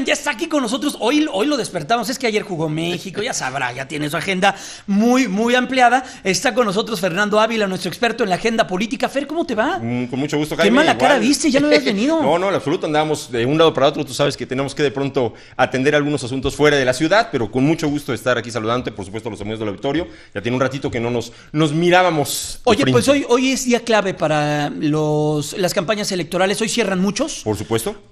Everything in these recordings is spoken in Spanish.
Ya está aquí con nosotros. Hoy lo despertamos. Es que ayer jugó México, ya sabrá, ya tiene su agenda muy, muy ampliada. Está con nosotros Fernando Ávila, nuestro experto en la agenda política. Fer, ¿cómo te va? Con mucho gusto, Jaime. Qué mala cara viste, ya no habías venido. No, en absoluto, andábamos de un lado para otro. Tú sabes que tenemos que de pronto atender algunos asuntos fuera de la ciudad, pero con mucho gusto estar aquí saludándote, por supuesto, a los amigos del auditorio. Ya tiene un ratito que no nos mirábamos. Oye, pues hoy es día clave para las campañas electorales. Hoy cierran muchos. Por supuesto.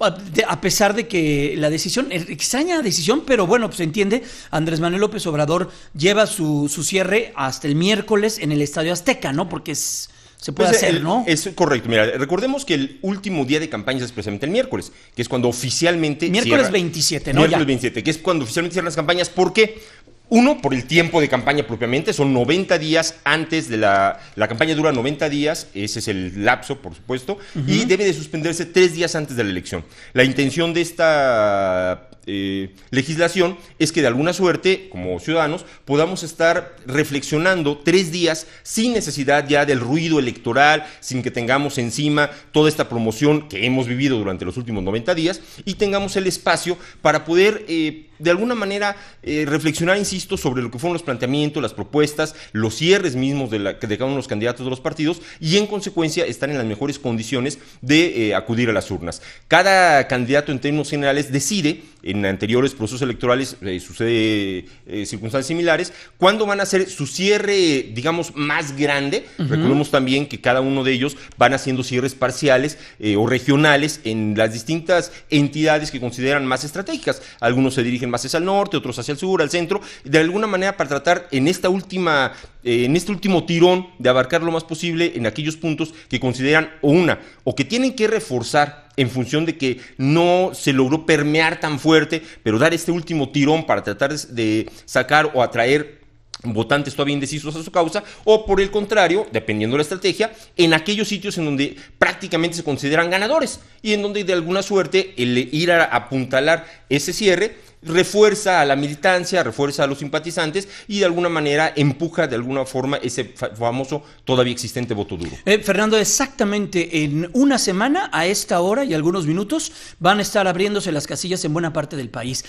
A pesar de que la decisión, extraña decisión, pero bueno, pues se entiende. Andrés Manuel López Obrador lleva su cierre hasta el miércoles en el Estadio Azteca, ¿no? Porque se puede hacer, ¿no? Es correcto. Mira, recordemos que el último día de campañas es precisamente el miércoles, que es cuando oficialmente miércoles 27, ¿no? Miércoles 27, que es cuando oficialmente cierran las campañas. ¿Por qué? Uno, por el tiempo de campaña propiamente, son 90 días antes de la campaña dura 90 días, ese es el lapso, por supuesto, y debe de suspenderse 3 días antes de la elección. La intención de esta legislación es que de alguna suerte, como ciudadanos, podamos estar reflexionando 3 días sin necesidad ya del ruido electoral, sin que tengamos encima toda esta promoción que hemos vivido durante los últimos 90 días y tengamos el espacio para poder de alguna manera reflexionar, insisto, sobre lo que fueron los planteamientos, las propuestas, los cierres mismos de cada uno de los candidatos de los partidos y en consecuencia estar en las mejores condiciones de acudir a las urnas. Cada candidato en términos generales decide, en anteriores procesos electorales sucede circunstancias similares, cuándo van a hacer su cierre, digamos, más grande. Recordemos también que cada uno de ellos van haciendo cierres parciales o regionales en las distintas entidades que consideran más estratégicas. Algunos se dirigen más hacia el norte, otros hacia el sur, al centro, de alguna manera para tratar en este último tirón de abarcar lo más posible en aquellos puntos que consideran o que tienen que reforzar en función de que no se logró permear tan fuerte, pero dar este último tirón para tratar de sacar o atraer votantes todavía indecisos a su causa, o por el contrario, dependiendo de la estrategia, en aquellos sitios en donde prácticamente se consideran ganadores y en donde de alguna suerte el ir a apuntalar ese cierre refuerza a la militancia, refuerza a los simpatizantes y de alguna manera empuja de alguna forma ese famoso todavía existente voto duro. Fernando, exactamente en una semana a esta hora y algunos minutos van a estar abriéndose las casillas en buena parte del país.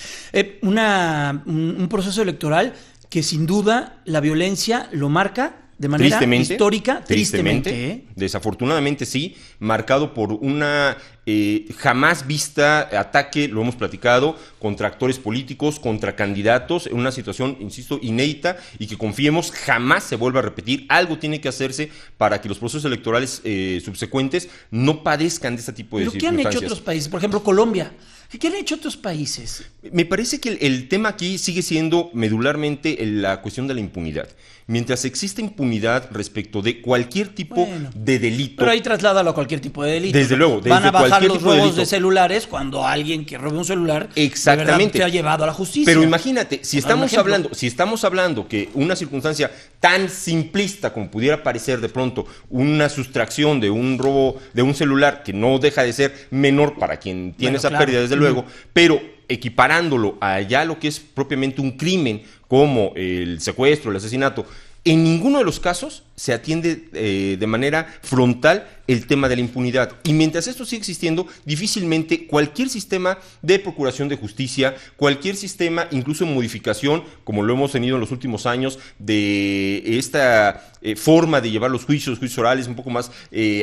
Un proceso electoral que sin duda la violencia lo marca de manera histórica, tristemente. Desafortunadamente sí, marcado por una jamás vista ataque, lo hemos platicado, contra actores políticos, contra candidatos, en una situación, insisto, inédita y que confiemos jamás se vuelva a repetir. Algo tiene que hacerse para que los procesos electorales subsecuentes no padezcan de este tipo de circunstancias. ¿Pero qué han hecho otros países? Por ejemplo, Colombia. ¿Qué han hecho otros países? Me parece que el tema aquí sigue siendo medularmente la cuestión de la impunidad. Mientras exista impunidad respecto de cualquier tipo de delito. Pero ahí trasládalo a cualquier tipo de delito. Desde luego, van a bajar los robos de celulares cuando alguien que robe un celular exactamente se ha llevado a la justicia. Pero imagínate, si estamos hablando que una circunstancia tan simplista como pudiera parecer de pronto una sustracción de un robo de un celular, que no deja de ser menor para quien tiene esa pérdida, desde luego, pero equiparándolo a ya lo que es propiamente un crimen como el secuestro, el asesinato, en ninguno de los casos se atiende de manera frontal el tema de la impunidad. Y mientras esto sigue existiendo, difícilmente cualquier sistema de procuración de justicia, cualquier sistema, incluso en modificación, como lo hemos tenido en los últimos años, de esta forma de llevar los juicios orales un poco más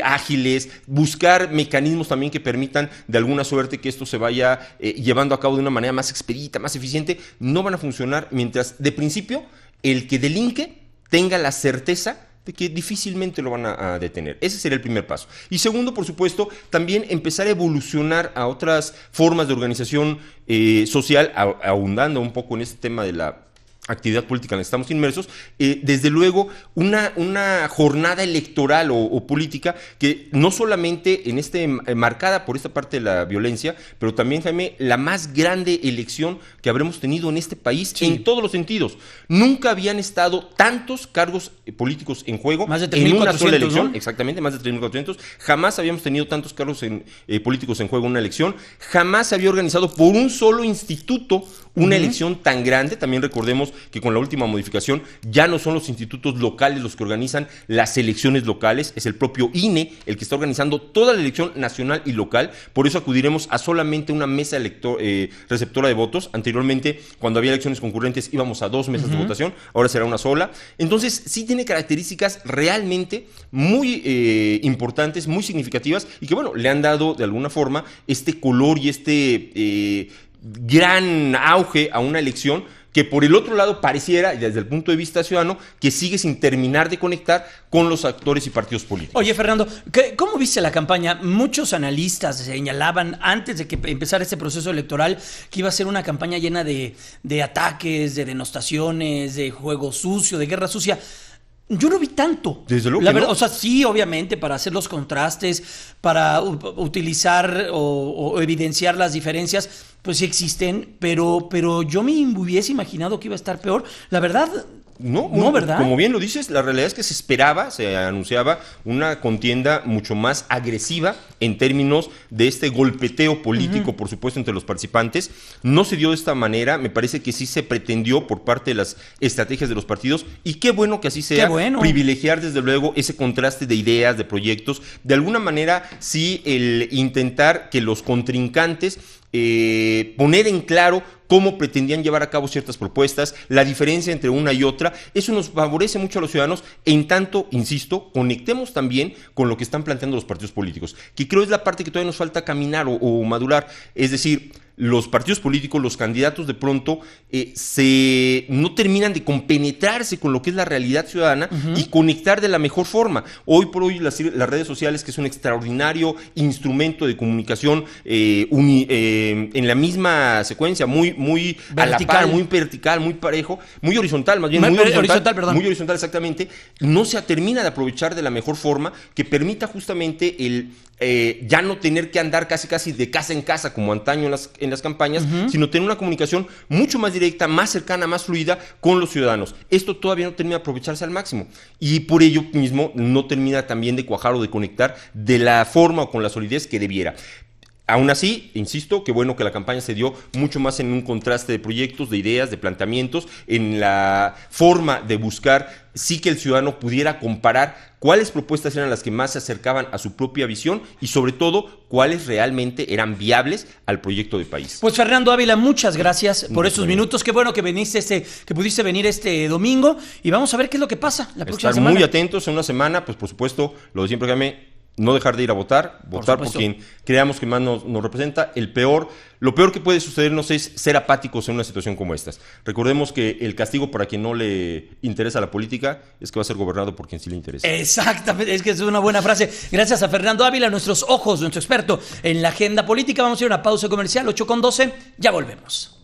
ágiles, buscar mecanismos también que permitan de alguna suerte que esto se vaya llevando a cabo de una manera más expedita, más eficiente, no van a funcionar mientras, de principio, el que delinque tenga la certeza de que difícilmente lo van a detener. Ese sería el primer paso. Y segundo, por supuesto, también empezar a evolucionar a otras formas de organización social, ahondando un poco en este tema de la actividad política en la que estamos inmersos, desde luego una jornada electoral o política que no solamente marcada por esta parte de la violencia, pero también, Jaime, la más grande elección que habremos tenido en este país en todos los sentidos. Nunca habían estado tantos cargos políticos en juego en una sola elección, ¿no? Exactamente, más de 3.400. Jamás habíamos tenido tantos cargos políticos en juego en una elección. Jamás se había organizado por un solo instituto una elección tan grande. También recordemos que con la última modificación ya no son los institutos locales los que organizan las elecciones locales, es el propio INE el que está organizando toda la elección nacional y local. Por eso acudiremos a solamente una mesa receptora de votos. Anteriormente, cuando había elecciones concurrentes, íbamos a 2 mesas de votación, ahora será una sola. Entonces, sí tiene características realmente muy importantes, muy significativas, y que, bueno, le han dado de alguna forma este color y este gran auge a una elección que por el otro lado pareciera, desde el punto de vista ciudadano, que sigue sin terminar de conectar con los actores y partidos políticos. Oye, Fernando, ¿cómo viste la campaña? Muchos analistas señalaban antes de que empezara este proceso electoral que iba a ser una campaña llena de ataques, de denostaciones, de juego sucio, de guerra sucia. Yo no vi tanto. Desde luego la que verdad, no. O sea, sí, obviamente, para hacer los contrastes, para utilizar o evidenciar las diferencias, pues sí existen, pero yo me hubiese imaginado que iba a estar peor. La verdad, no, ¿verdad? Como bien lo dices, la realidad es que se anunciaba una contienda mucho más agresiva en términos de este golpeteo político, por supuesto, entre los participantes. No se dio de esta manera, me parece que sí se pretendió por parte de las estrategias de los partidos, y qué bueno que así sea, privilegiar desde luego ese contraste de ideas, de proyectos, de alguna manera sí el intentar que los contrincantes poner en claro cómo pretendían llevar a cabo ciertas propuestas, la diferencia entre una y otra. Eso nos favorece mucho a los ciudadanos, en tanto, insisto, conectemos también con lo que están planteando los partidos políticos, que creo es la parte que todavía nos falta caminar o madurar. Es decir, los partidos políticos, los candidatos de pronto no terminan de compenetrarse con lo que es la realidad ciudadana y conectar de la mejor forma. Hoy por hoy las redes sociales, que es un extraordinario instrumento de comunicación en la misma secuencia, muy vertical, a la par, muy vertical, muy parejo, muy horizontal, más bien muy horizontal exactamente, no se termina de aprovechar de la mejor forma que permita justamente ya no tener que andar casi de casa en casa como antaño en las campañas, sino tener una comunicación mucho más directa, más cercana, más fluida con los ciudadanos. Esto todavía no termina de aprovecharse al máximo, y por ello mismo no termina también de cuajar o de conectar de la forma o con la solidez que debiera. Aún así, insisto, qué bueno que la campaña se dio mucho más en un contraste de proyectos, de ideas, de planteamientos, en la forma de buscar sí que el ciudadano pudiera comparar cuáles propuestas eran las que más se acercaban a su propia visión y sobre todo cuáles realmente eran viables al proyecto de país. Pues Fernando Ávila, muchas gracias por estos minutos. Qué bueno que pudiste venir este domingo, y vamos a ver qué es lo que pasa la próxima semana. Estar muy atentos en una semana, pues por supuesto, lo de siempre, Jaime, no dejar de ir a votar por quien creamos que más nos representa. Lo peor que puede sucedernos es ser apáticos en una situación como esta. Recordemos que el castigo para quien no le interesa la política es que va a ser gobernado por quien sí le interesa. Exactamente, es que es una buena frase. Gracias a Fernando Ávila, nuestros ojos, nuestro experto en la agenda política. Vamos a ir a una pausa comercial, 8:12, ya volvemos.